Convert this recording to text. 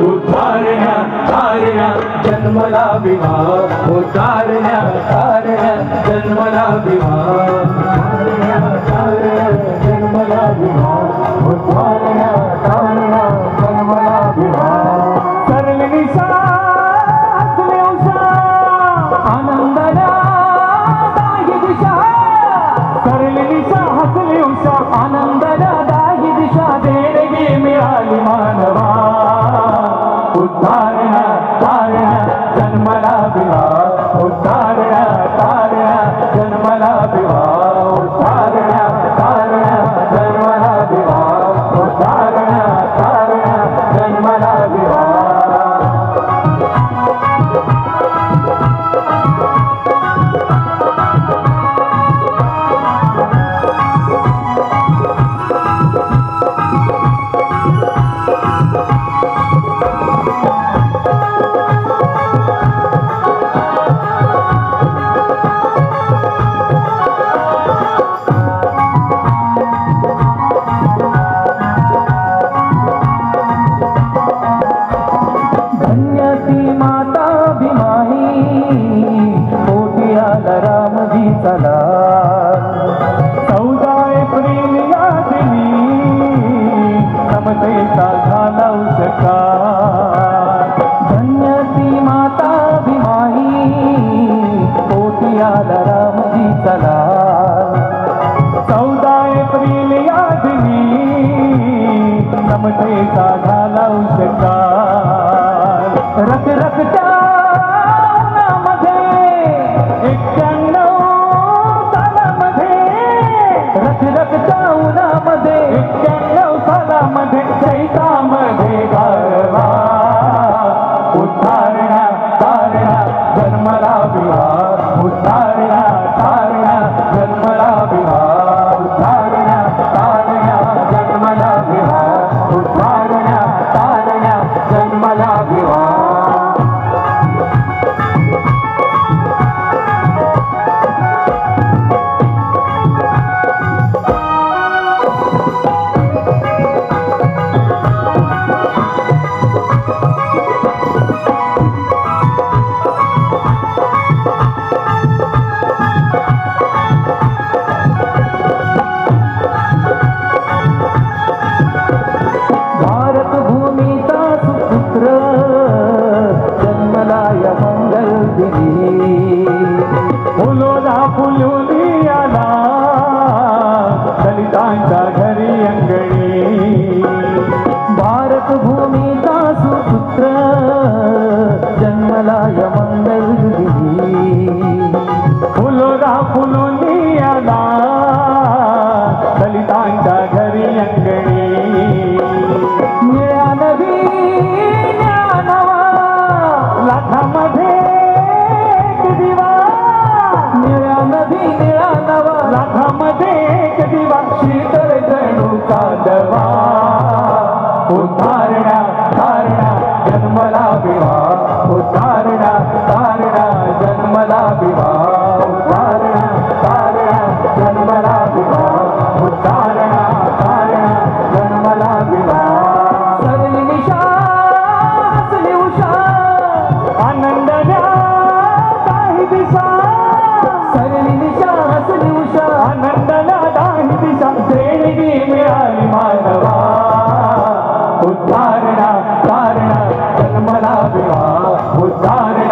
उद्धारण्या तारण्या जन्मला विवाह उद्धारण्या तारण्या जन्मला विवाह तारण्या तारण्या जन्मला विवाह उद्धारण्या तारण्या जन्मला विवाह सरली निशा हसले उषा आनंदला दाही दिशा सरली निशा हसले उषा आनंदला दाही दिशा देणगी मिळाली मानवा उद्धारण्या तारण्या जन्मला विवाह उद्धारण्या तारण्या जन्मला विवाह उद्धारण्या तारण्या जन्मला विवाह उद्धारण्या तारण्या जन्मला विवाह रख रखच्या उन्हामध्ये 91 सालामध्ये रख रखच्या उन्हामध्ये 91 सालामध्ये चैतामध्ये गारवा उद्धारण्या तारण्या जन्मला विवाह उद्धारण्या तारण्या जन्मला विवाह उद्धारण्या तारण्या जन्मला विवाह उद्धारण्या तारण्या जन्मला विवाह फुलोला फुलुनी आला दलितांच्या घरी अंगणी भारत भूमीचा सुपुत्र जन्मला या मंगल दिनी फुलोला फुलुनी आला दलितांच्या घरी अंगणी निळ्या नदी ज्ञानवा लाखामध्ये निळा नवा लाखामध्ये एक दिवा शीतल जणू कादवा उद्धारण्या तारण्या जन्मला विवाह उद्धारण्या तारण्या जन्मला विवाह उद्धारण्या विवा उद्धार